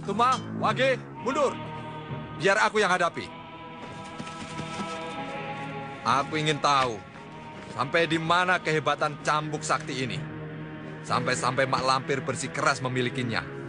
Tumang, Wage, mundur. Biar aku yang hadapi. Aku ingin tahu, sampai di mana kehebatan cambuk sakti ini. Sampai-sampai Mak Lampir bersikeras memilikinya.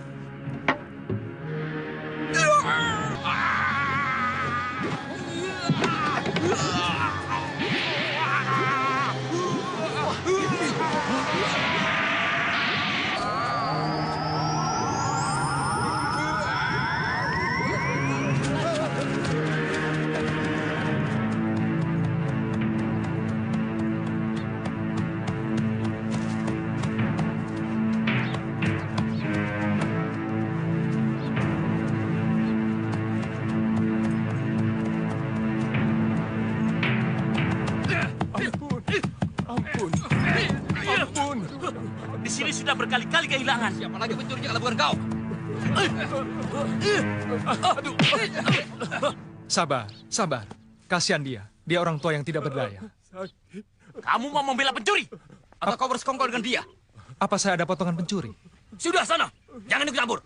Di sini sudah berkali-kali kehilangan. Siapa lagi pencurinya kalau bukan kau? Sabar, sabar. Kasihan dia. Dia orang tua yang tidak berdaya. Kamu mau membela pencuri? Atau kau bersekongkol dengan dia? Apa saya ada potongan pencuri? Sudah sana, jangan ikut campur.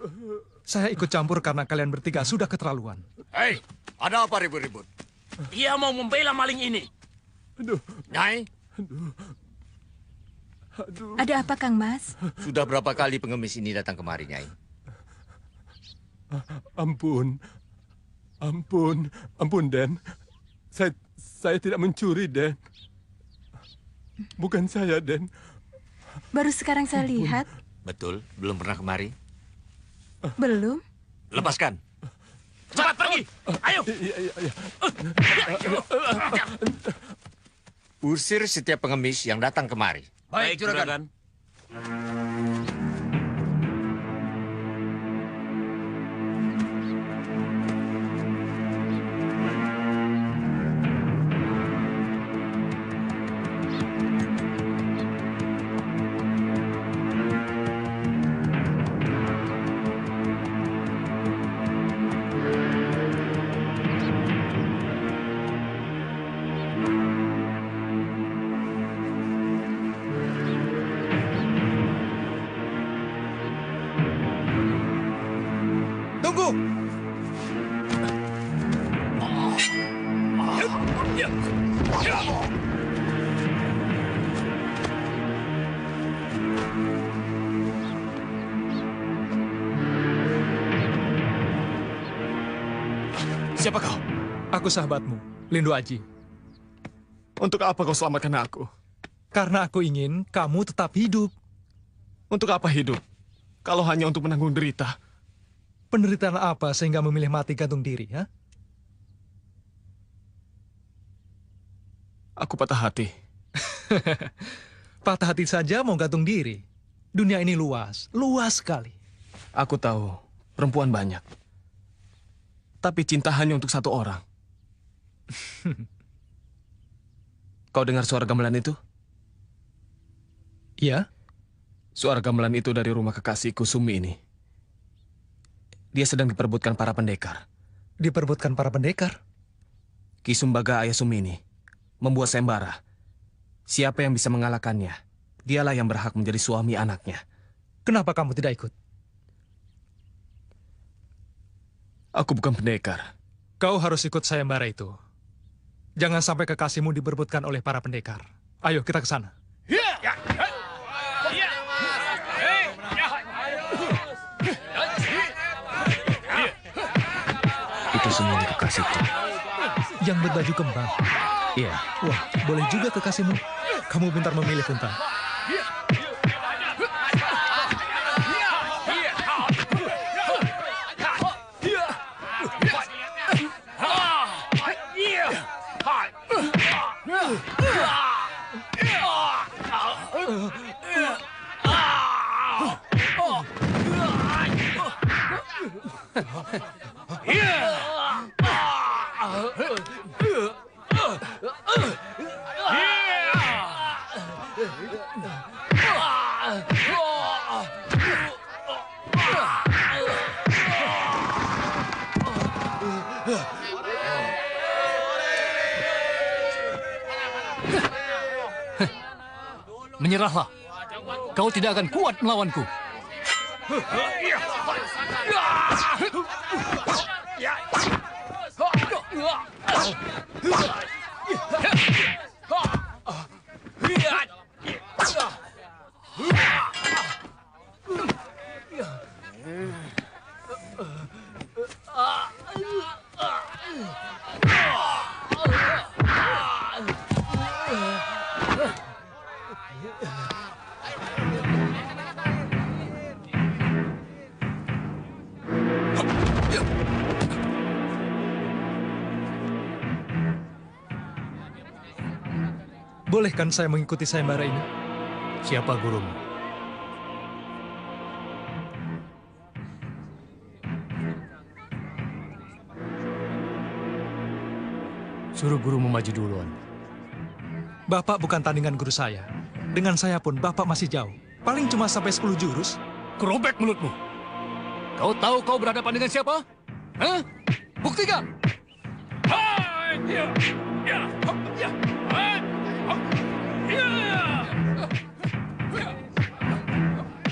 Saya ikut campur karena kalian bertiga sudah keterlaluan. Hei, ada apa ribut-ribut? Dia mau membela maling ini. Nyai, Ada apa, Kang Mas? sudah berapa kali pengemis ini datang kemari, Nyai? Ampun, Den. Saya tidak mencuri, Den. Bukan saya, Den. Baru sekarang saya lihat. Betul, belum pernah kemari. Belum. Lepaskan. Cepat pergi, ayo. Iya. Usir setiap pengemis yang datang kemari. Baik, juragan. Tunggu! Siapa kau? Aku sahabatmu. Lindu Aji, Untuk apa kau selamatkan aku? karena aku ingin kamu tetap hidup. Untuk apa hidup? Kalau hanya untuk menanggung derita. Penderitaan apa sehingga memilih mati gantung diri, ha? Aku patah hati. Patah hati saja mau gantung diri. Dunia ini luas, luas sekali. Aku tahu, perempuan banyak. Tapi cinta hanya untuk satu orang. Kau dengar suara gamelan itu? Iya? Suara gamelan itu dari rumah kekasihku Sumi ini. Dia sedang diperebutkan para pendekar. Diperebutkan para pendekar. Ki Sumbaga ayah Sumi ini membuat sembara. Siapa yang bisa mengalahkannya, dialah yang berhak menjadi suami anaknya. Kenapa kamu tidak ikut? Aku bukan pendekar. Kau harus ikut sayembara itu. Jangan sampai kekasihmu diperebutkan oleh para pendekar. Ayo kita ke sana. Itu semua kekasihku. Yang berbaju kembang. Iya. Wah, boleh juga kekasihmu. Kamu pintar memilih, Kunta. Menyerahlah. Kau tidak akan kuat melawanku. Bolehkan saya mengikuti sayembara ini? Siapa gurumu? Suruh gurumu maju duluan. Bapak bukan tandingan guru saya. Dengan saya pun Bapak masih jauh. Paling cuma sampai 10 jurus. Kerobek mulutmu. Kau tahu kau berhadapan dengan siapa? Hah? Buktikan!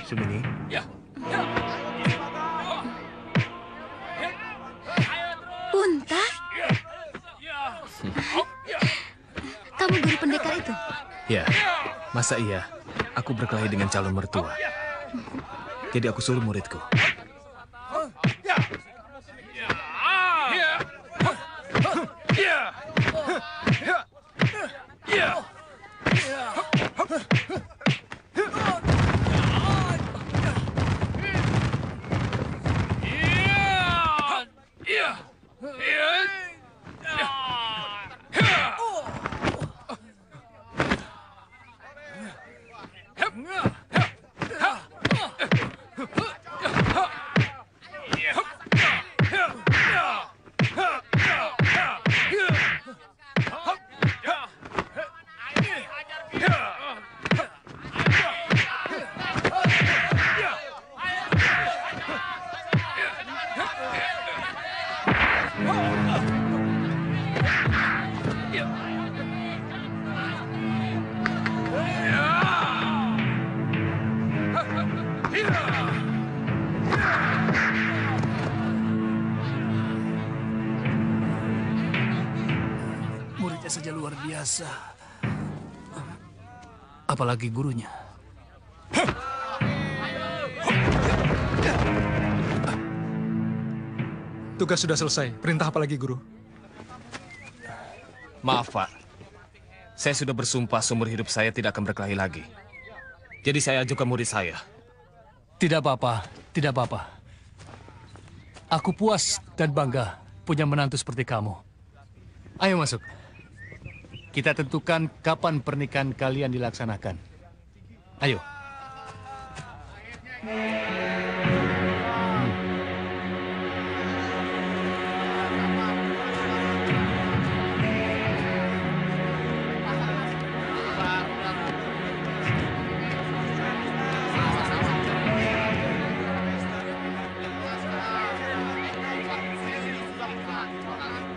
Sumini, Punta? Kamu guru pendekar itu? ya, masa iya? Aku berkelahi dengan calon mertua. Jadi aku suruh muridku. Muridnya saja luar biasa. Apalagi gurunya. Tugas sudah selesai. Perintah apa lagi, Guru? Maaf, Pak. Saya sudah bersumpah seumur hidup saya tidak akan berkelahi lagi. Jadi saya ajukan murid saya. Tidak apa-apa, tidak apa-apa. Aku puas dan bangga punya menantu seperti kamu. Ayo masuk. Kita tentukan kapan pernikahan kalian dilaksanakan. Ayo.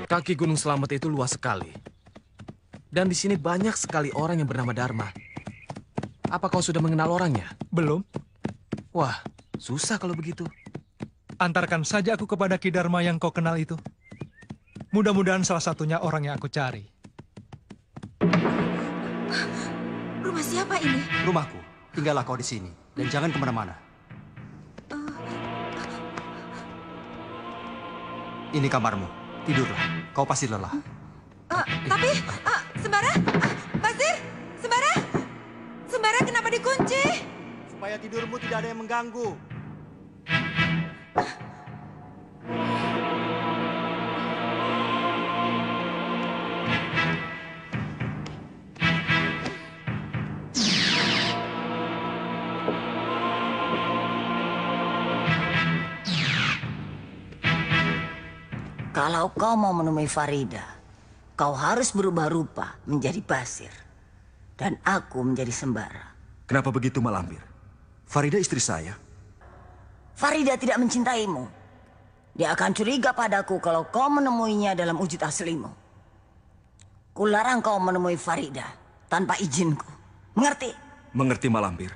Kaki Gunung Selamat itu luas sekali. Dan di sini banyak sekali orang yang bernama Dharma. Apa kau sudah mengenal orangnya? Belum. Wah, susah kalau begitu. Antarkan saja aku kepada Ki Dharma yang kau kenal itu. Mudah-mudahan salah satunya orang yang aku cari. Rumah siapa ini? Rumahku. Tinggallah kau di sini. Dan jangan kemana-mana. Ini kamarmu. Tidurlah. Kau pasti lelah. Tapi, Sembara? Basir? Sembara? Sembara kenapa dikunci? Supaya tidurmu tidak ada yang mengganggu. Kalau kau mau menemui Farida, kau harus berubah rupa menjadi Basir. Dan aku menjadi Sembara. Kenapa begitu, Mak Lampir? Farida istri saya. Farida tidak mencintaimu. Dia akan curiga padaku kalau kau menemuinya dalam wujud aslimu. Kularang kau menemui Farida tanpa izinku. Mengerti? Mengerti, Mak Lampir.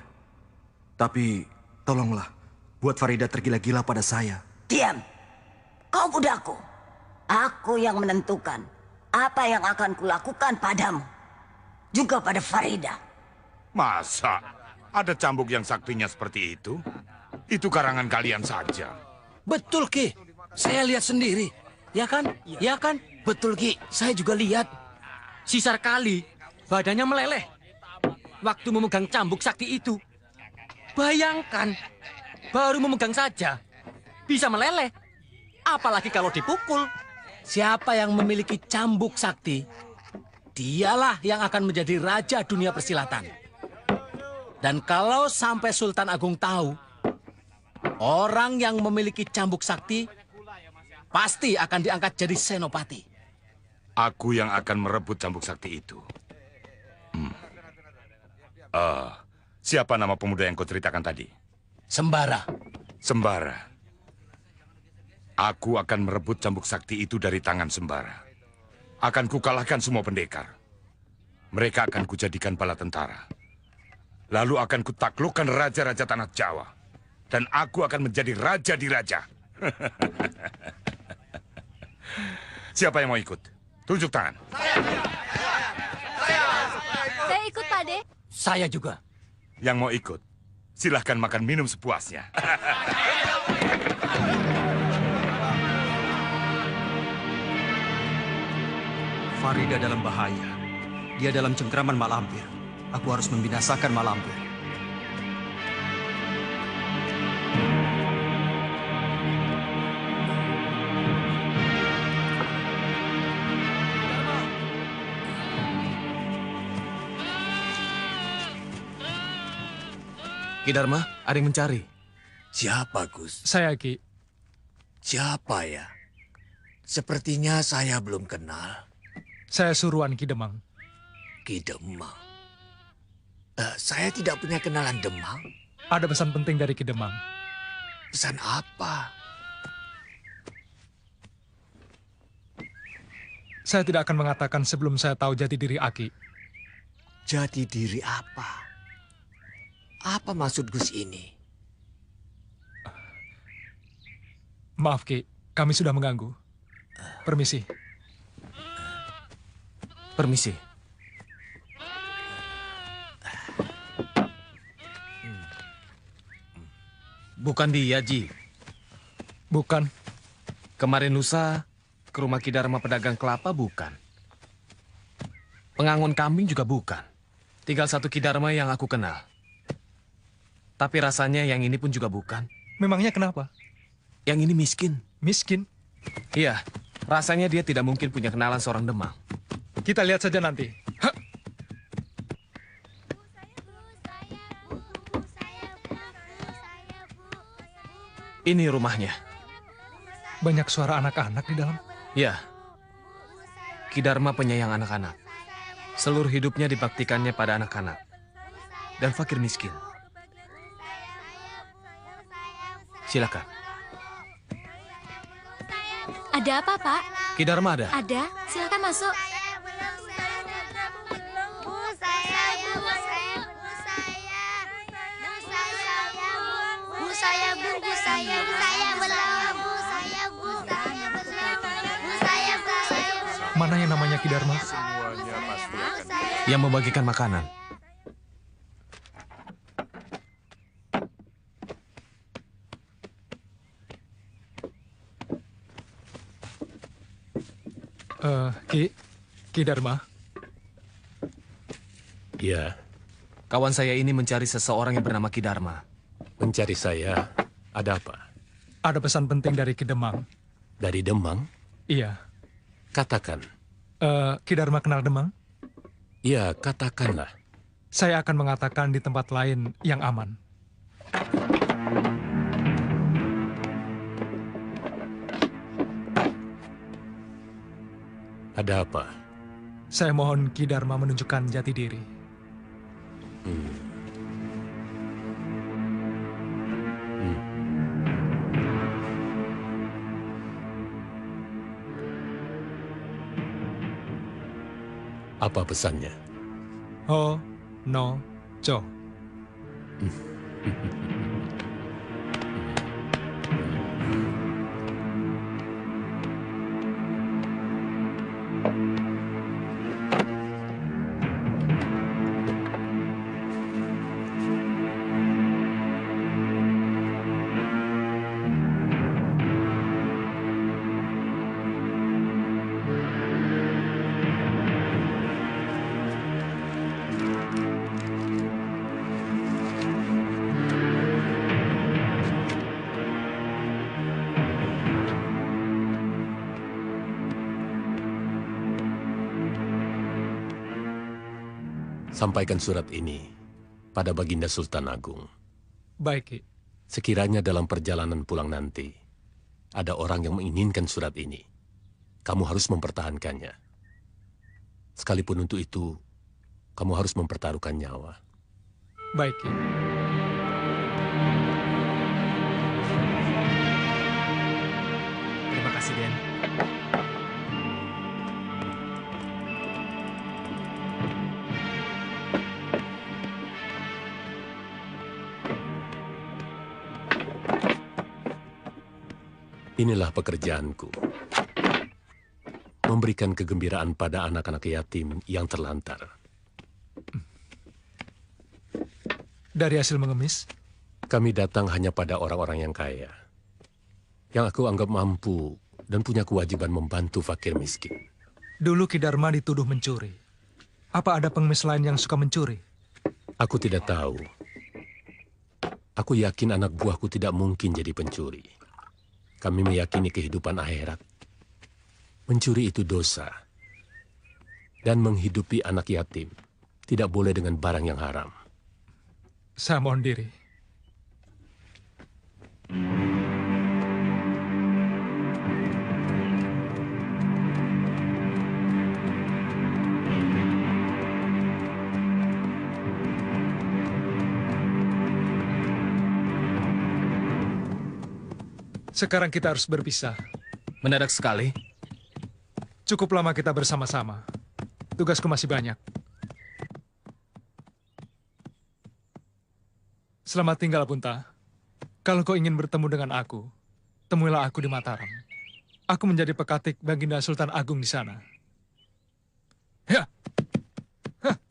Tapi, tolonglah. Buat Farida tergila-gila pada saya. Diam. Kau budakku. Aku yang menentukan apa yang akan kulakukan padamu. Juga pada Farida. Masa ada cambuk yang saktinya seperti itu? Itu karangan kalian saja. Betul, Ki. Saya lihat sendiri. Ya kan? Ya kan? Betul, Ki. Saya juga lihat. Sisar kali, badannya meleleh. Waktu memegang cambuk sakti itu. Bayangkan, baru memegang saja, bisa meleleh. Apalagi kalau dipukul. Siapa yang memiliki cambuk sakti, dialah yang akan menjadi raja dunia persilatan. Dan kalau sampai Sultan Agung tahu, orang yang memiliki cambuk sakti pasti akan diangkat jadi senopati. Aku yang akan merebut cambuk sakti itu. Siapa nama pemuda yang kau ceritakan tadi? Sembara. Sembara. Aku akan merebut cambuk sakti itu dari tangan Sembara. Akan kukalahkan semua pendekar. Mereka akan kujadikan bala tentara. Lalu akan kutaklukkan raja-raja tanah Jawa. Dan aku akan menjadi raja di raja. Siapa yang mau ikut? Tunjuk tangan. Saya ikut, Pak De. Saya juga. Yang mau ikut, silahkan makan minum sepuasnya. Farida dalam bahaya. Dia dalam cengkraman Mak Lampir. Aku harus membinasakan Mak Lampir. Ki Dharma, ada yang mencari. Siapa, Gus? Saya, Ki. Siapa ya? Sepertinya saya belum kenal. Saya Suruhan Ki Demang. Ki Demang. Saya tidak punya kenalan Demang. Ada pesan penting dari Ki Demang. Pesan apa? Saya tidak akan mengatakan sebelum saya tahu jati diri Aki. Jati diri apa? Apa maksud Gus ini? Maaf, Ki. Kami sudah mengganggu. Permisi. Permisi. Bukan dia, Ji. Bukan. Kemarin lusa ke rumah Ki Dharma pedagang kelapa, bukan? Pengangon kambing juga bukan. Tinggal satu Ki-Dharma yang aku kenal. Tapi rasanya yang ini pun juga bukan. Memangnya kenapa? Yang ini miskin. Miskin? Iya, rasanya dia tidak mungkin punya kenalan seorang Demang. Kita lihat saja nanti. Hah? Ini rumahnya. Banyak suara anak-anak di dalam. Ya, Ki-Dharma penyayang anak-anak. Seluruh hidupnya dibaktikannya pada anak-anak. Dan fakir miskin. Silakan. Ada apa, Pak? Ki-Dharma ada? Ada. Silakan masuk. Mana yang namanya Ki-Dharma? Yang membagikan makanan. Ki-Dharma. Ya. Kawan saya ini mencari seseorang yang bernama Ki-Dharma. Mencari saya? Ada apa? Ada pesan penting dari Ki Demang. Dari Demang? Iya. Katakan. Ki-Dharma kenal Demang? Ya, katakanlah. Saya akan mengatakan di tempat lain yang aman. Ada apa? Saya mohon Ki-Dharma menunjukkan jati diri. Apa pesannya? Ho, no, cho. Sampaikan surat ini pada Baginda Sultan Agung. Baik, Ki. Sekiranya dalam perjalanan pulang nanti, ada orang yang menginginkan surat ini, kamu harus mempertahankannya. Sekalipun untuk itu, kamu harus mempertaruhkan nyawa. Baik, Ki. Terima kasih, Den. Inilah pekerjaanku. Memberikan kegembiraan pada anak-anak yatim yang terlantar. Dari hasil mengemis? Kami datang hanya pada orang-orang yang kaya. Yang aku anggap mampu dan punya kewajiban membantu fakir miskin. Dulu Ki-Dharma dituduh mencuri. Apa ada pengemis lain yang suka mencuri? Aku tidak tahu. Aku yakin anak buahku tidak mungkin jadi pencuri. Kami meyakini kehidupan akhirat. Mencuri itu dosa. Dan menghidupi anak yatim tidak boleh dengan barang yang haram. Saya mohon diri. Sekarang kita harus berpisah. Mendadak sekali. Cukup lama kita bersama-sama. Tugasku masih banyak. Selamat tinggal, Punta. Kalau kau ingin bertemu dengan aku, temuilah aku di Mataram. Aku menjadi pekatik Baginda Sultan Agung di sana. Ya. Hah.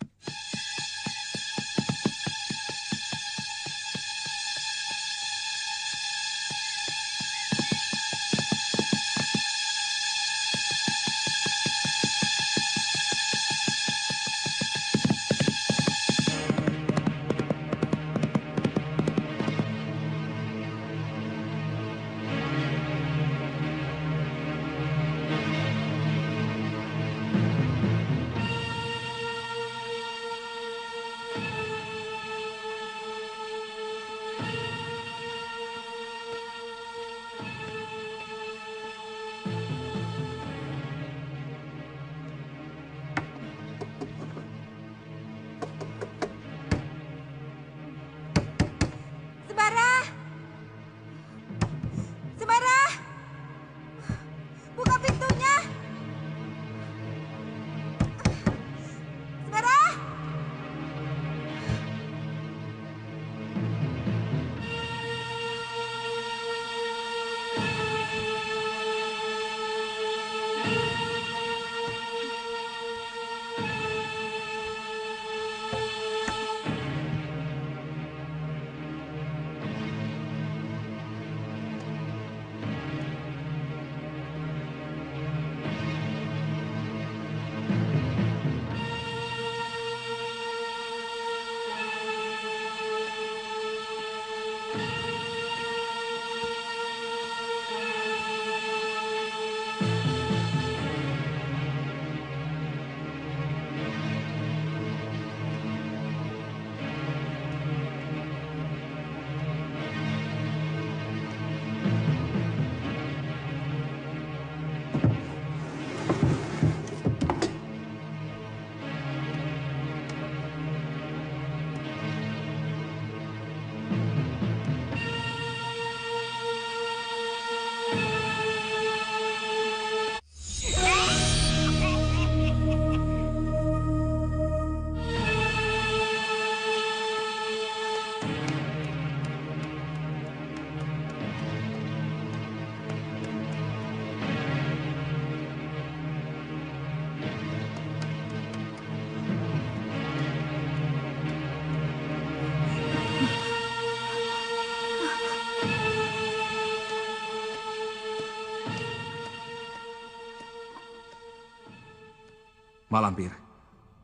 Mak Lampir,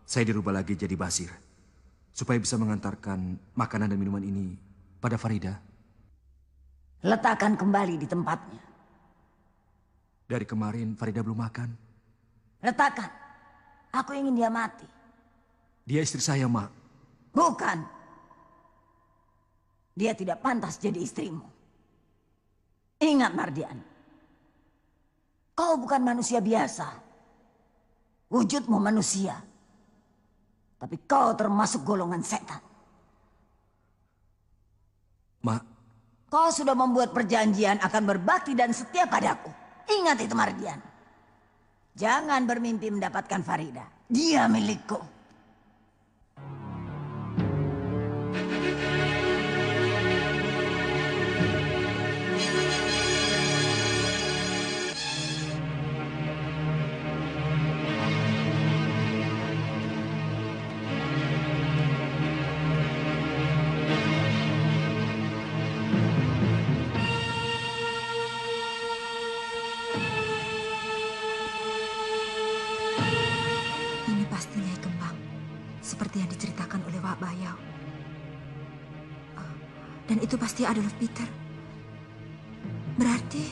saya dirubah lagi jadi Basir. Supaya bisa mengantarkan makanan dan minuman ini pada Farida. Letakkan kembali di tempatnya. Dari kemarin Farida belum makan. Letakkan. Aku ingin dia mati. Dia istri saya, Mak. Bukan. Dia tidak pantas jadi istrimu. Ingat, Mardian. Kau bukan manusia biasa. Wujudmu manusia. Tapi kau termasuk golongan setan. Mak. Kau sudah membuat perjanjian akan berbakti dan setia padaku. Ingat itu, Mardian. Jangan bermimpi mendapatkan Farida. Dia milikku. Seperti yang diceritakan oleh Wak Bayau. Dan itu pasti Adolf Peter. Berarti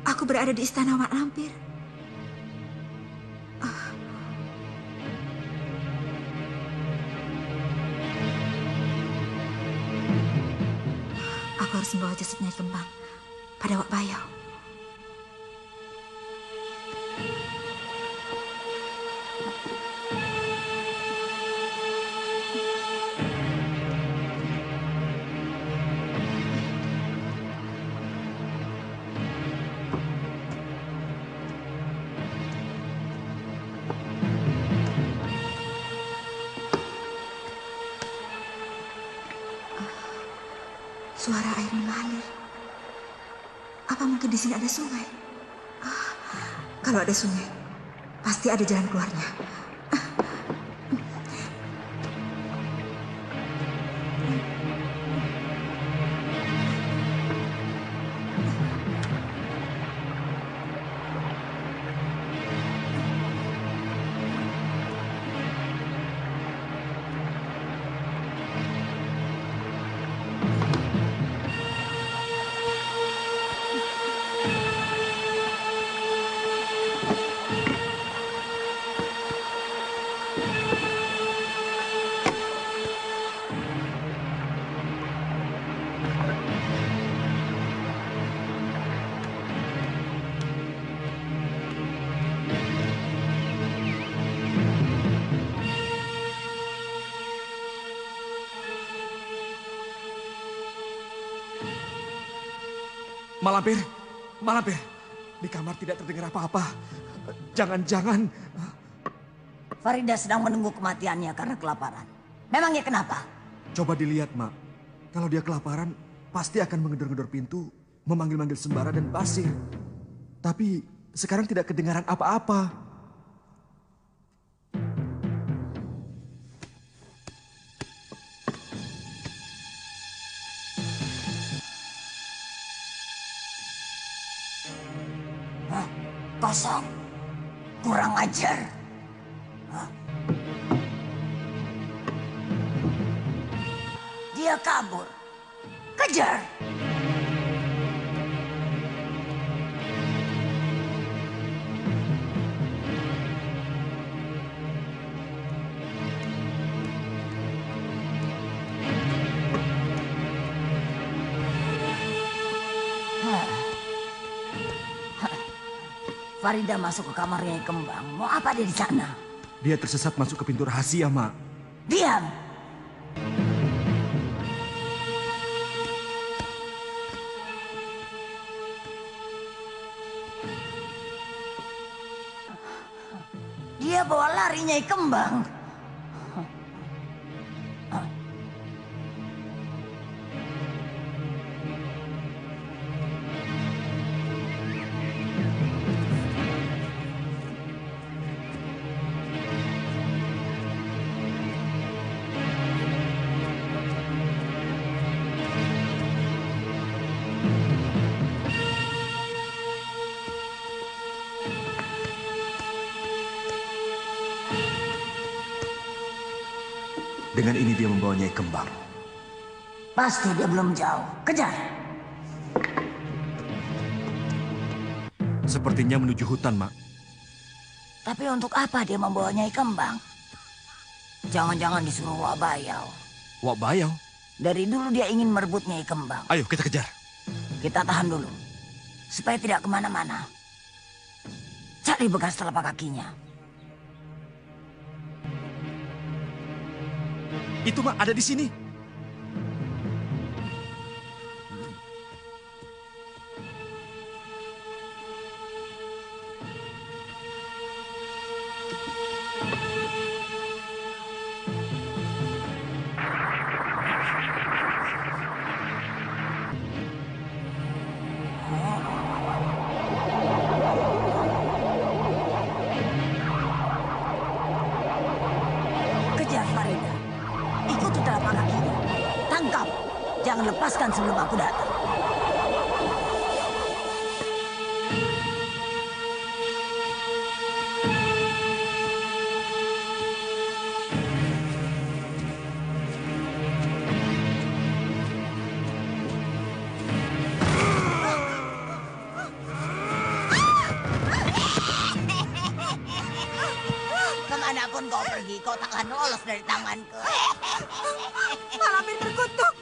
aku berada di istana Wak Lampir. Aku harus membawa jasadnya Kembang pada Wak Bayau. Suara air mengalir. Apa mungkin di sini ada sungai? Kalau ada sungai, pasti ada jalan keluarnya. Malampir, Malampir, di kamar tidak terdengar apa-apa. Jangan-jangan... Farida sedang menunggu kematiannya karena kelaparan. Memangnya kenapa? Coba dilihat, Mak. Kalau dia kelaparan, pasti akan mengedor-gedor pintu, memanggil-manggil Sembara dan Basir. Tapi sekarang tidak kedengaran apa-apa. Kosong. Kurang ajar. Dia kabur. Kejar. Farida masuk ke kamarnya Kembang. Mau apa dia di sana? Dia tersesat masuk ke pintu rahasia, Mak. Diam. Dia bawa lari Nyai Kembang. Dengan ini dia membawa Nyai Kembang. Pasti dia belum jauh. Kejar. Sepertinya menuju hutan, Mak. Tapi untuk apa dia membawa Nyai Kembang? Jangan-jangan disuruh Wak Bayau. Wak Bayau? Dari dulu dia ingin merebut Nyai Kembang. Ayo kita kejar. Kita tahan dulu. Supaya tidak kemana-mana. Cari bekas telapak kakinya. Itu, Mak, ada di sini. Kejar Farida. Ikuti telapak kakinya. Tangkap. Jangan lepaskan sebelum aku datang. Kemanapun kau pergi, kau takkan lolos dari tanganku. Malampir terkutuk.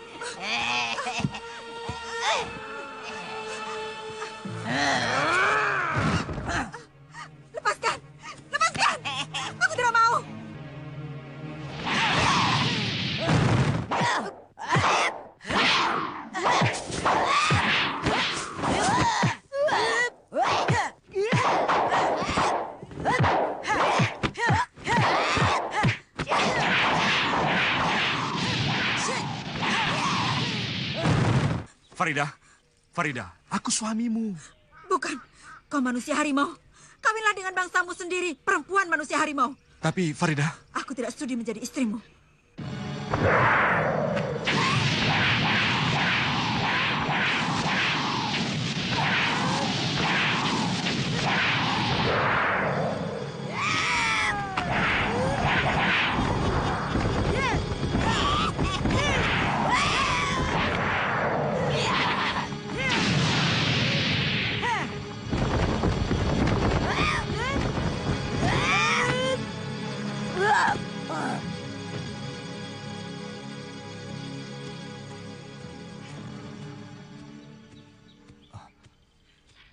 Lepaskan! Lepaskan! Aku tidak mau! Farida, aku suamimu. Bukan, kau manusia harimau. Kawinlah dengan bangsamu sendiri, perempuan manusia harimau. Tapi Farida, Aku tidak sudi menjadi istrimu.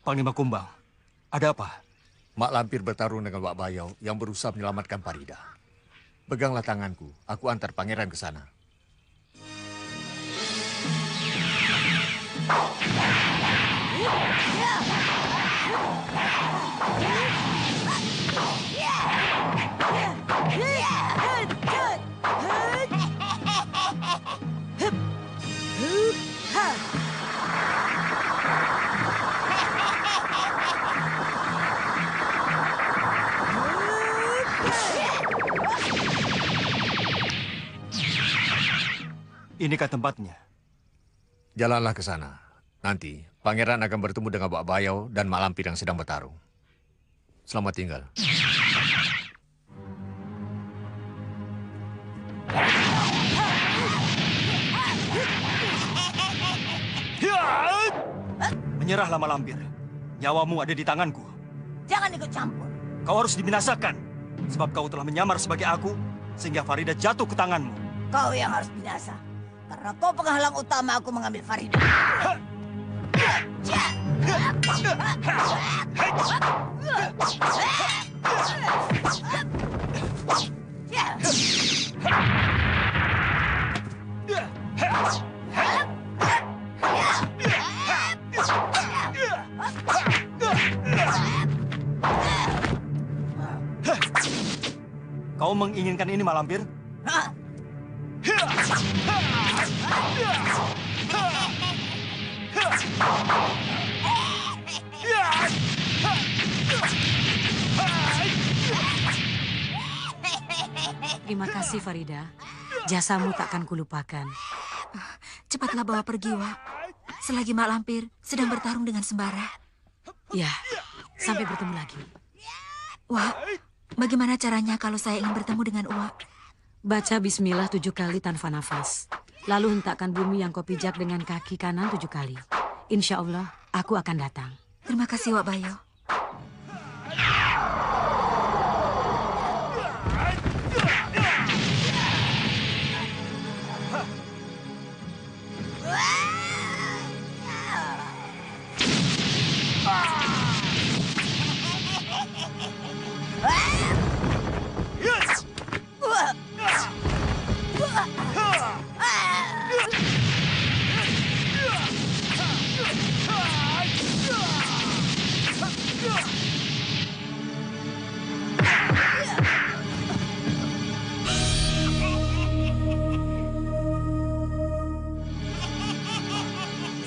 Panglima Kumbang, ada apa? Mak Lampir bertarung dengan Wak Bayau yang berusaha menyelamatkan Farida. Peganglah tanganku, aku antar pangeran ke sana. Inikah tempatnya? Jalanlah ke sana. Nanti pangeran akan bertemu dengan Wak Bayau dan Mak Lampir yang sedang bertarung. Selamat tinggal. Menyerahlah Mak Lampir. Nyawamu ada di tanganku. Jangan ikut campur. Kau harus dibinasakan. Sebab kau telah menyamar sebagai aku, sehingga Farida jatuh ke tanganmu. Kau yang harus binasa. Karena kau penghalang utama aku mengambil Farida. Kau menginginkan ini, Mak Lampir? Terima kasih, Farida. Jasamu takkan kulupakan. Cepatlah bawa pergi, Wak. Selagi Mak Lampir sedang bertarung dengan Sembara. Ya, sampai bertemu lagi. Wak, bagaimana caranya kalau saya ingin bertemu dengan Uwak? Baca bismillah 7 kali tanpa nafas. Lalu hentakkan bumi yang kau pijak dengan kaki kanan 7 kali. Insya Allah, aku akan datang. Terima kasih, Wak Bayo.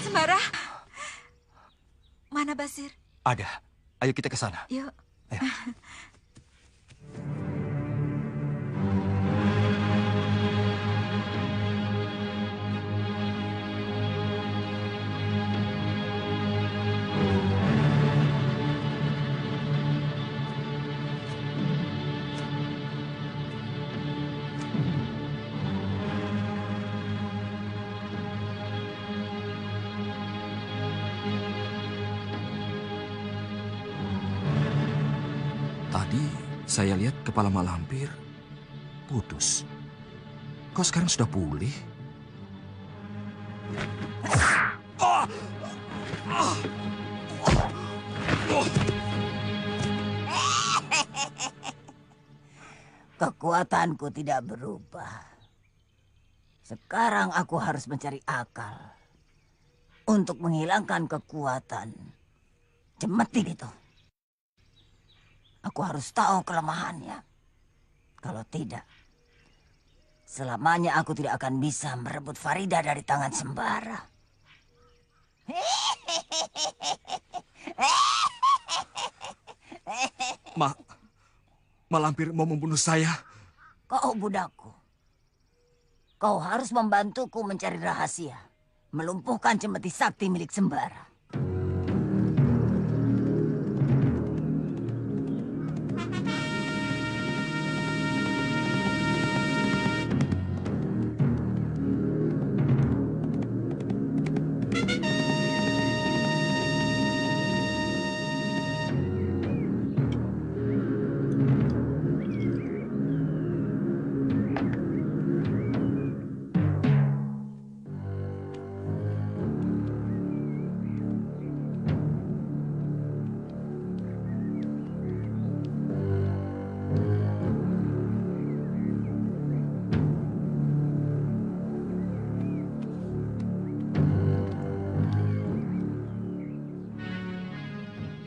Sembara. Mana Basir? Ada. Ayo kita ke sana. Yuk. Ayo. Tadi saya lihat kepala mak lampir putus. Kok sekarang sudah pulih? Kekuatanku tidak berubah. Sekarang aku harus mencari akal untuk menghilangkan kekuatan Cemetin itu. Aku harus tahu kelemahannya. Kalau tidak, selamanya aku tidak akan bisa merebut Farida dari tangan Sembara. Malampir mau membunuh saya. Kau budakku. Kau harus membantuku mencari rahasia. Melumpuhkan cemeti sakti milik Sembara.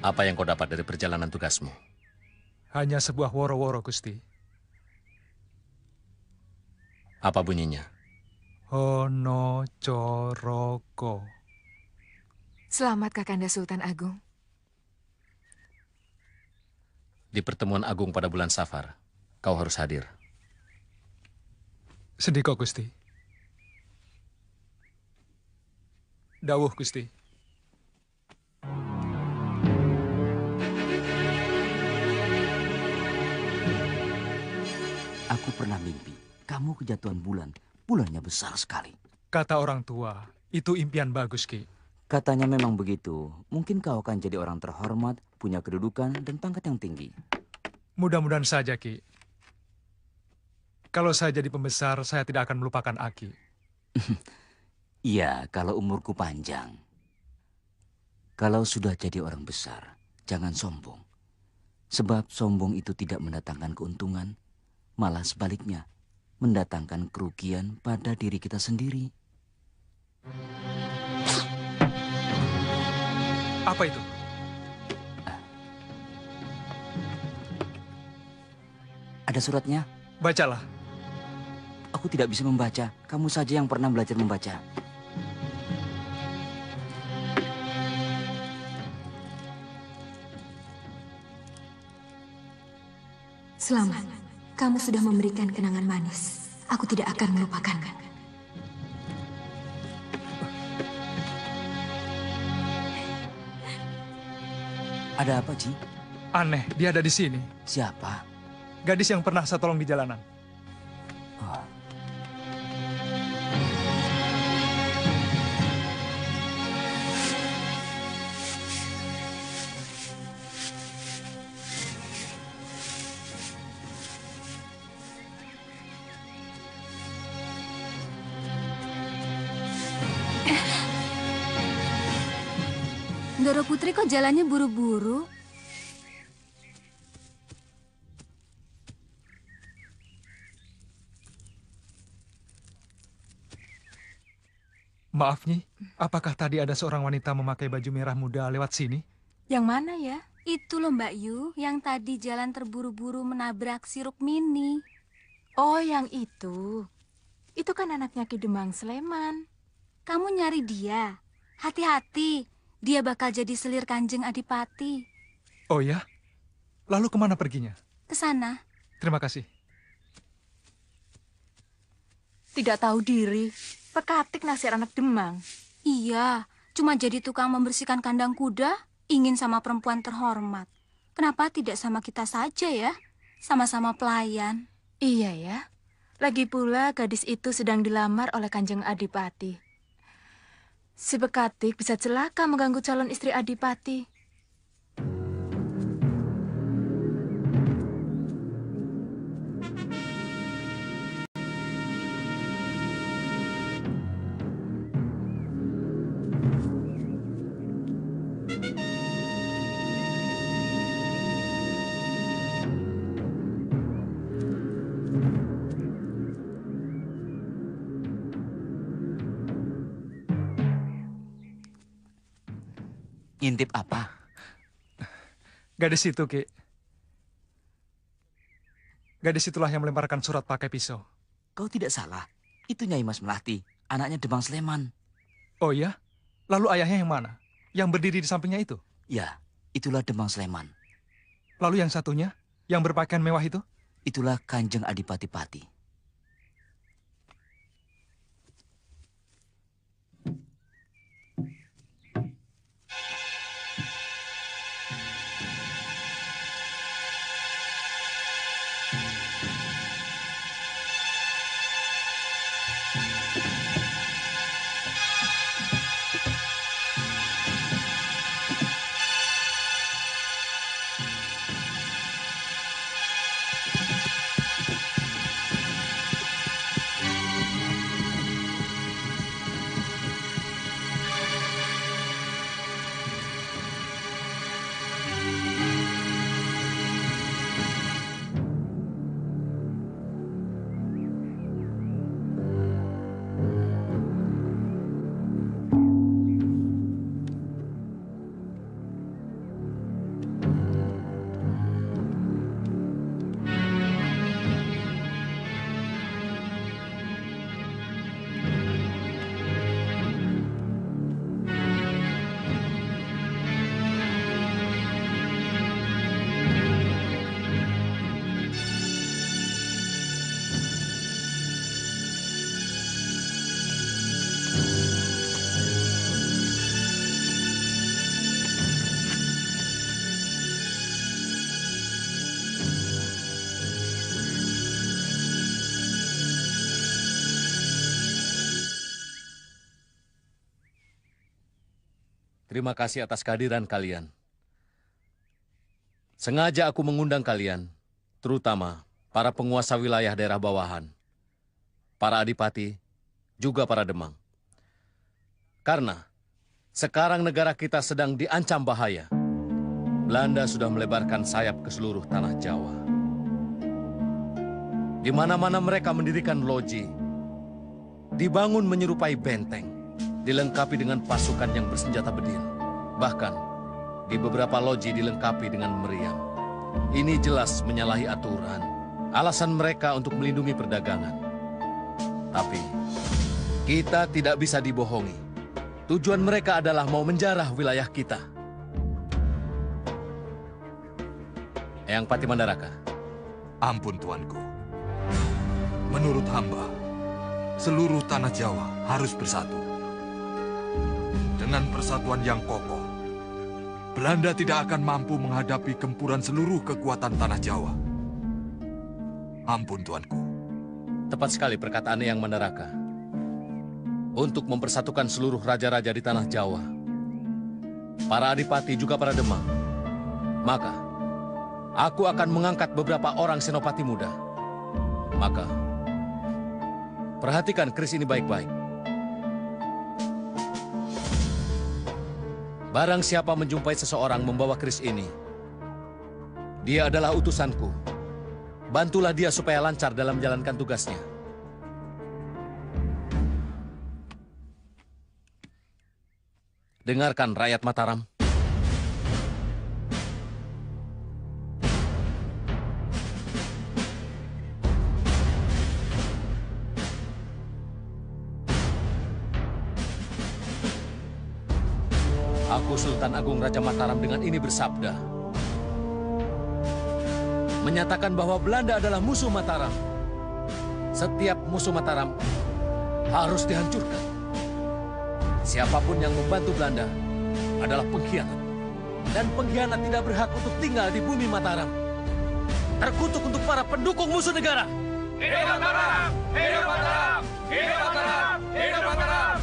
Apa yang kau dapat dari perjalanan tugasmu? Hanya sebuah woro-woro, Gusti. Apa bunyinya? Hono Coroko. Selamat Kakanda Sultan Agung. Di pertemuan agung pada bulan Safar, kau harus hadir. Sedih kok, Gusti. Dawuh, Gusti. Aku pernah mimpi, kamu kejatuhan bulan. Bulannya besar sekali. Kata orang tua, itu impian bagus, Ki. Katanya memang begitu. Mungkin kau akan jadi orang terhormat, punya kedudukan, dan pangkat yang tinggi. Mudah-mudahan saja, Ki. Kalau saya jadi pembesar, saya tidak akan melupakan Aki. Iya, kalau umurku panjang. Kalau sudah jadi orang besar, jangan sombong. Sebab sombong itu tidak mendatangkan keuntungan, malah sebaliknya, mendatangkan kerugian pada diri kita sendiri. Apa itu? Ada suratnya? Bacalah. Aku tidak bisa membaca. Kamu saja yang pernah belajar membaca. Selamat. Kamu sudah memberikan kenangan manis. Aku tidak akan melupakan. Ada apa, Ci? Aneh, dia ada di sini. Siapa? Gadis yang pernah saya tolong di jalanan. Ndoro Putri kok jalannya buru-buru? Maaf, Nyi. Apakah tadi ada seorang wanita memakai baju merah muda lewat sini? Yang mana ya? Itu loh Mbak Yu, yang tadi jalan terburu-buru menabrak si Rukmini. Oh, yang itu. Itu kan anaknya Ki Demang Sleman. Kamu nyari dia. Hati-hati, dia bakal jadi selir Kanjeng Adipati. Oh ya? Lalu kemana perginya? Ke sana. Terima kasih. Tidak tahu diri. Pekatik nasir anak Demang. Iya, cuma jadi tukang membersihkan kandang kuda, ingin sama perempuan terhormat. Kenapa tidak sama kita saja ya? Sama-sama pelayan. Iya ya. Lagi pula gadis itu sedang dilamar oleh Kanjeng Adipati. Si Pekatik bisa celaka mengganggu calon istri Adipati. Ngintip apa? Gadis itu, Ki. Gadis itulah yang melemparkan surat pakai pisau. Kau tidak salah. Itu Nyai Mas Melati, anaknya Demang Sleman. Oh ya? Lalu ayahnya yang mana? Yang berdiri di sampingnya itu? Ya, itulah Demang Sleman. Lalu yang satunya? Yang berpakaian mewah itu? Itulah Kanjeng Adipati-Pati. Terima kasih atas kehadiran kalian. Sengaja aku mengundang kalian, terutama para penguasa wilayah daerah bawahan, para adipati, juga para demang. Karena sekarang negara kita sedang diancam bahaya. Belanda sudah melebarkan sayap ke seluruh tanah Jawa. Di mana-mana mereka mendirikan loji, dibangun menyerupai benteng, dilengkapi dengan pasukan yang bersenjata bedil. Bahkan, di beberapa loji dilengkapi dengan meriam. Ini jelas menyalahi aturan. Alasan mereka untuk melindungi perdagangan. Tapi, kita tidak bisa dibohongi. Tujuan mereka adalah mau menjarah wilayah kita. Eyang Pati Mandaraka. Ampun tuanku. Menurut hamba, seluruh tanah Jawa harus bersatu. Dengan persatuan yang kokoh, Belanda tidak akan mampu menghadapi gempuran seluruh kekuatan tanah Jawa. Ampun tuanku. Tepat sekali perkataan Eyang Mandaraka. Untuk mempersatukan seluruh raja-raja di tanah Jawa, para adipati juga para demang, maka aku akan mengangkat beberapa orang senopati muda. Maka, perhatikan keris ini baik-baik. Barang siapa menjumpai seseorang membawa keris ini, dia adalah utusanku. Bantulah dia supaya lancar dalam menjalankan tugasnya. Dengarkan rakyat Mataram. Aku Sultan Agung Raja Mataram dengan ini bersabda. Menyatakan bahwa Belanda adalah musuh Mataram. Setiap musuh Mataram harus dihancurkan. Siapapun yang membantu Belanda adalah pengkhianat. Dan pengkhianat tidak berhak untuk tinggal di bumi Mataram. Terkutuk untuk para pendukung musuh negara. Hidup Mataram! Hidup Mataram! Hidup Mataram! Hidup Mataram!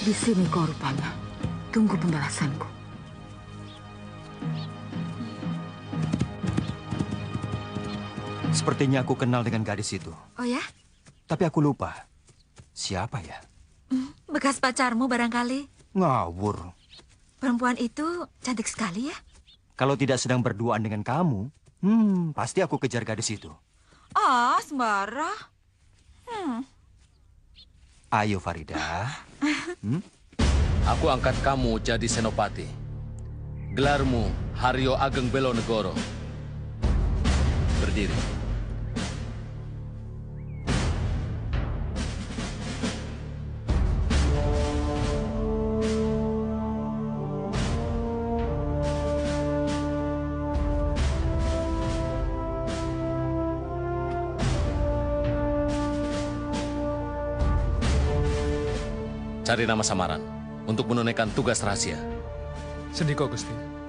Di sini kau rupanya. Tunggu pembalasanku. Sepertinya aku kenal dengan gadis itu. Oh ya? Tapi aku lupa. Siapa ya? Bekas pacarmu barangkali. Ngawur. Perempuan itu cantik sekali ya? Kalau tidak sedang berduaan dengan kamu, pasti aku kejar gadis itu. Ah, sembara. Ayo Farida. Aku angkat kamu jadi senopati. Gelarmu Haryo Ageng Belonegoro. Berdiri. Cari nama samaran untuk menunaikan tugas rahasia. Sendiko, Gusti.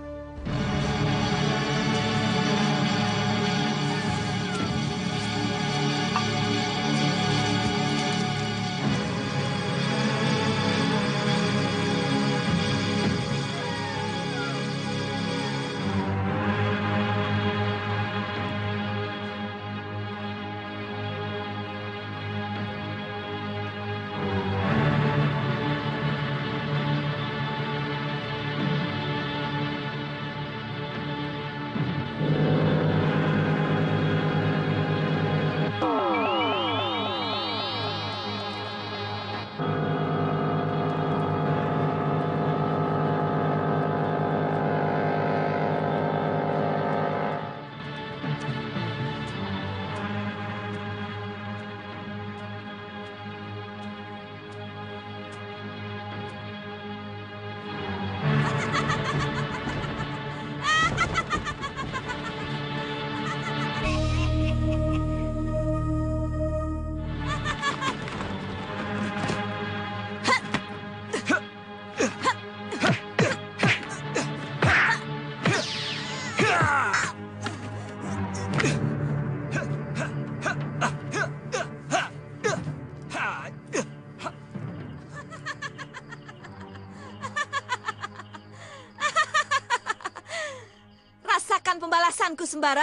Pembalasanku, Sembara.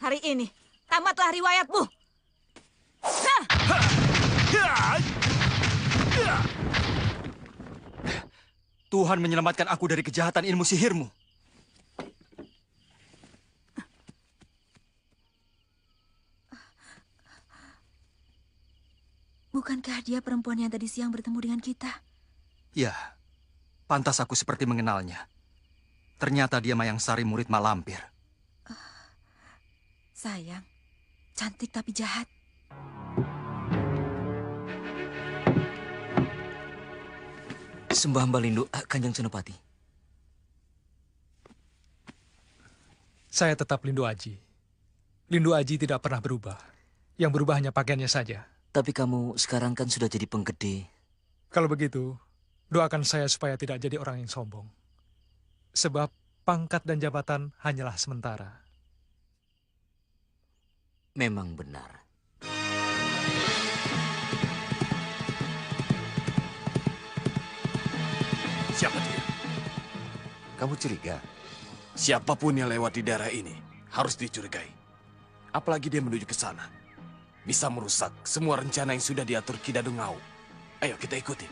Hari ini, tamatlah riwayatmu. Tuhan menyelamatkan aku dari kejahatan ilmu sihirmu. Bukankah dia perempuan yang tadi siang bertemu dengan kita? Ya, pantas aku seperti mengenalnya. Ternyata dia Mayang Sari, murid Mak Lampir. Sayang, cantik tapi jahat. Sembah Mbak Lindu, Kanjeng Senopati. Saya tetap Lindu Aji. Lindu Aji tidak pernah berubah. Yang berubah hanya pakaiannya saja. Tapi kamu sekarang kan sudah jadi penggede. Kalau begitu, doakan saya supaya tidak jadi orang yang sombong. Sebab pangkat dan jabatan hanyalah sementara. Memang benar. Siapa dia? Kamu curiga? Siapapun yang lewat di daerah ini harus dicurigai. Apalagi dia menuju ke sana. Bisa merusak semua rencana yang sudah diatur Ki Dadung Ngau. Ayo kita ikuti.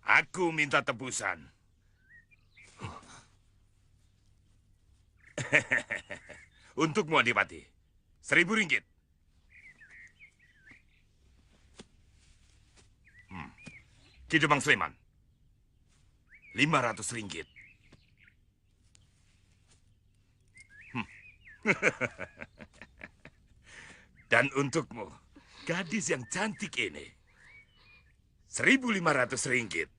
Aku minta tebusan. Untukmu Adipati, 1.000 ringgit. Ki Demang Sleman, 500 ringgit. Dan untukmu, gadis yang cantik ini, 1.500 ringgit.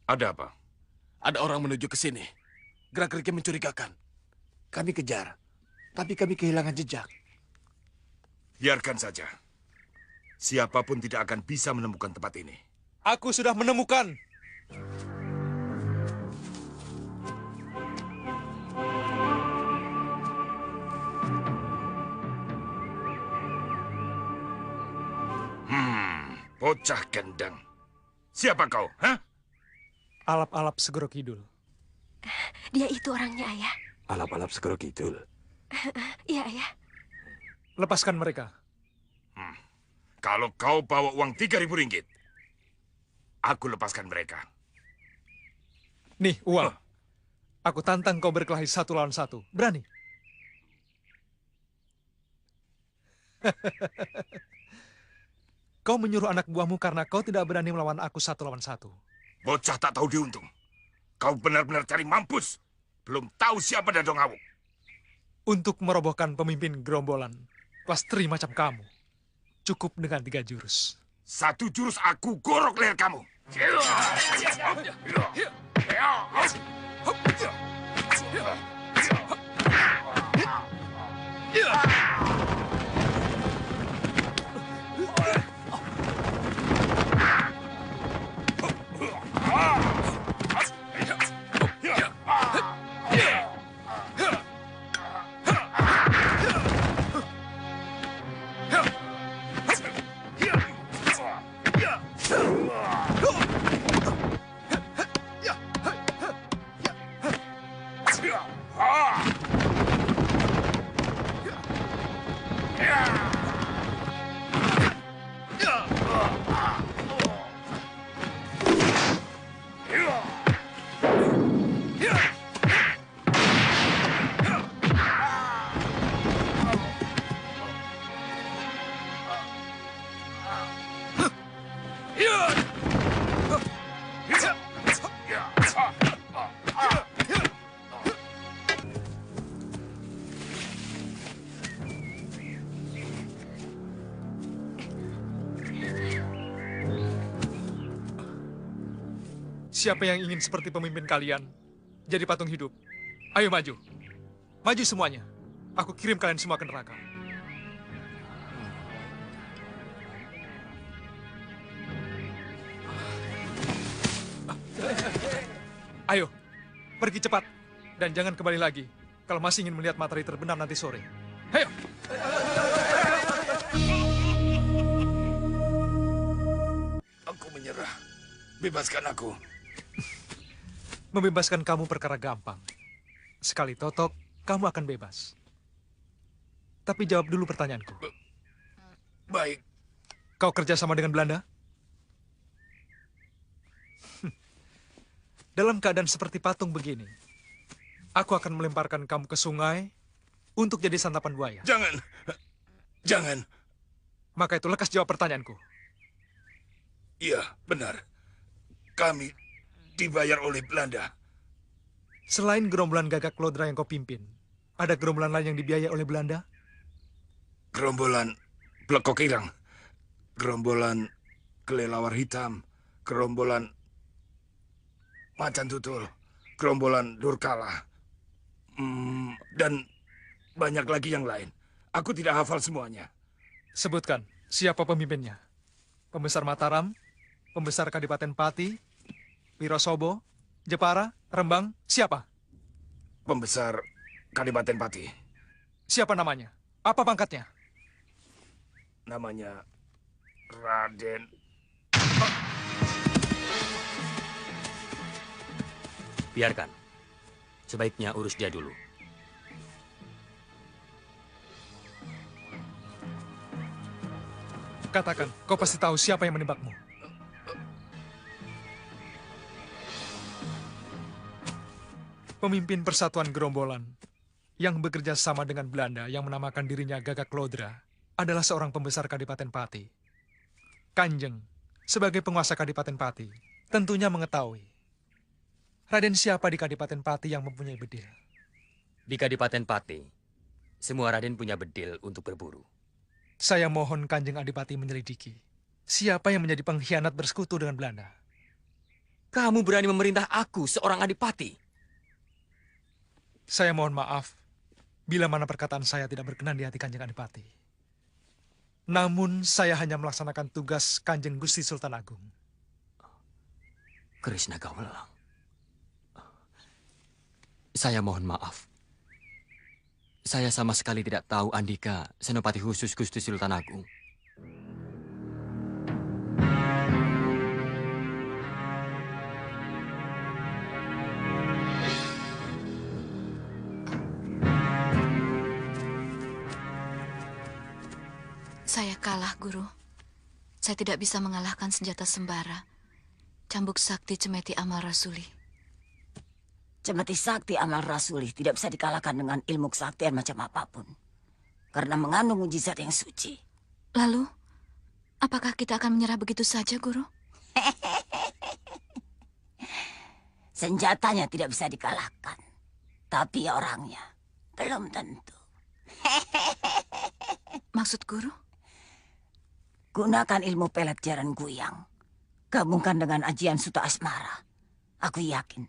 Ada apa? Ada orang menuju ke sini. Gerak-geriknya mencurigakan. Kami kejar, tapi kami kehilangan jejak. Biarkan saja. Siapapun tidak akan bisa menemukan tempat ini. Aku sudah menemukan. Bocah gendeng. Siapa kau, hah? Alap-alap Segoro Kidul. Dia itu orangnya, Ayah. Alap-alap Segoro Kidul. Iya, Ayah. Lepaskan mereka. Kalau kau bawa uang 3.000 ringgit, aku lepaskan mereka. Nih, uang. Aku tantang kau berkelahi 1 lawan 1. Berani? Kau menyuruh anak buahmu karena kau tidak berani melawan aku 1 lawan 1. Bocah tak tahu diuntung. Kau benar-benar cari mampus. Belum tahu siapa Dadung Ngau. Untuk merobohkan pemimpin gerombolan kelas 3 macam kamu, cukup dengan 3 jurus. 1 jurus aku gorok leher kamu. Siapa yang ingin seperti pemimpin kalian, jadi patung hidup? Ayo maju. Maju semuanya. Aku kirim kalian semua ke neraka. Ayo, pergi cepat. Dan jangan kembali lagi kalau masih ingin melihat matahari terbenam nanti sore. Ayo! Aku menyerah. Bebaskan aku. Membebaskan kamu perkara gampang. Sekali totok, kamu akan bebas. Tapi jawab dulu pertanyaanku. Baik. Kau kerja sama dengan Belanda? Dalam keadaan seperti patung begini, aku akan melemparkan kamu ke sungai untuk jadi santapan buaya. Jangan. Jangan. Maka itu lekas jawab pertanyaanku. Iya, benar. Kami dibayar oleh Belanda. Selain gerombolan Gagak Lodra yang kau pimpin, ada gerombolan lain yang dibiayai oleh Belanda? Gerombolan Blekok Irang, gerombolan Kelelawar Hitam, gerombolan Macan Tutul, gerombolan Durkala, dan banyak lagi yang lain. Aku tidak hafal semuanya. Sebutkan, siapa pemimpinnya? Pembesar Mataram, Pembesar Kadipaten Pati, Wirosobo, Jepara, Rembang, siapa? Pembesar Kadipaten Pati. Siapa namanya? Apa pangkatnya? Namanya Raden. Biarkan. Sebaiknya urus dia dulu. Katakan, kau pasti tahu siapa yang menembakmu. Pemimpin persatuan gerombolan yang bekerja sama dengan Belanda yang menamakan dirinya Gagak Lodra adalah seorang pembesar Kadipaten Pati. Kanjeng, sebagai penguasa Kadipaten Pati, tentunya mengetahui Raden siapa di Kadipaten Pati yang mempunyai bedil. Di Kadipaten Pati, semua Raden punya bedil untuk berburu. Saya mohon Kanjeng Adipati menyelidiki siapa yang menjadi pengkhianat bersekutu dengan Belanda. Kamu berani memerintah aku, seorang Adipati? Saya mohon maaf bila mana perkataan saya tidak berkenan di hati Kanjeng Adipati. Namun saya hanya melaksanakan tugas Kanjeng Gusti Sultan Agung. Krishna Gawalang. Saya mohon maaf. Saya sama sekali tidak tahu Andika, Senopati khusus Gusti Sultan Agung. Saya kalah, Guru. Saya tidak bisa mengalahkan senjata sembara. Cambuk sakti cemeti amal rasuli. Cemeti sakti amal rasuli tidak bisa dikalahkan dengan ilmu kesaktian macam apapun. Karena mengandung mujizat yang suci. Lalu, apakah kita akan menyerah begitu saja, Guru? Senjatanya tidak bisa dikalahkan. Tapi orangnya belum tentu. Maksud Guru? Gunakan ilmu pelet jaran guyang. Gabungkan dengan ajian Suta Asmara. Aku yakin,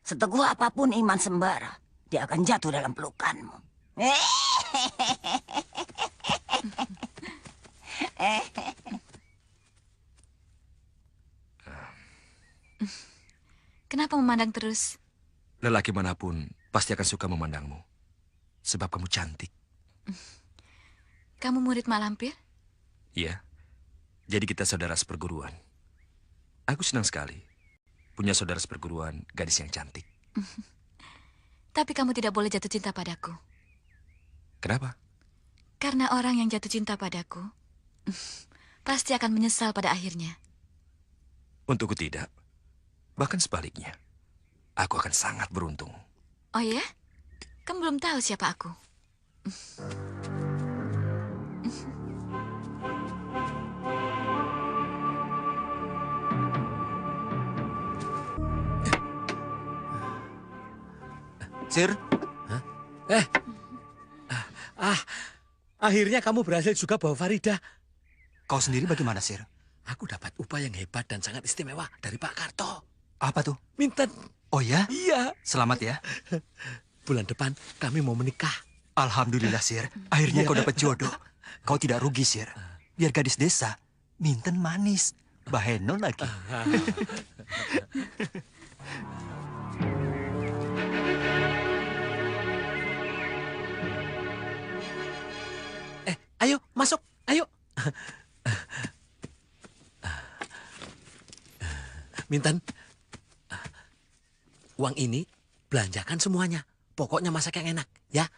seteguh apapun iman sembara, dia akan jatuh dalam pelukanmu. Kenapa memandang terus? Lelaki manapun pasti akan suka memandangmu. Sebab kamu cantik. Kamu murid Mak Lampir? Iya. Jadi kita saudara seperguruan. Aku senang sekali punya saudara seperguruan gadis yang cantik. Tapi kamu tidak boleh jatuh cinta padaku. Kenapa? Karena orang yang jatuh cinta padaku pasti akan menyesal pada akhirnya. Untukku tidak. Bahkan sebaliknya. Aku akan sangat beruntung. Oh ya? Kamu belum tahu siapa aku. Sir? Akhirnya kamu berhasil juga bawa Farida. Kau sendiri bagaimana, Sir? Aku dapat upah yang hebat dan sangat istimewa dari Pak Karto. Apa tuh? Minten. Oh ya? Iya. Selamat ya. Bulan depan kami mau menikah. Alhamdulillah, Sir. Akhirnya Iya. kau dapat jodoh. Kau tidak rugi, Sir. Biar gadis desa, minten manis. Baheno lagi. Ayo, masuk. Ayo. Minten. Uang ini belanjakan semuanya. Pokoknya masak yang enak, ya.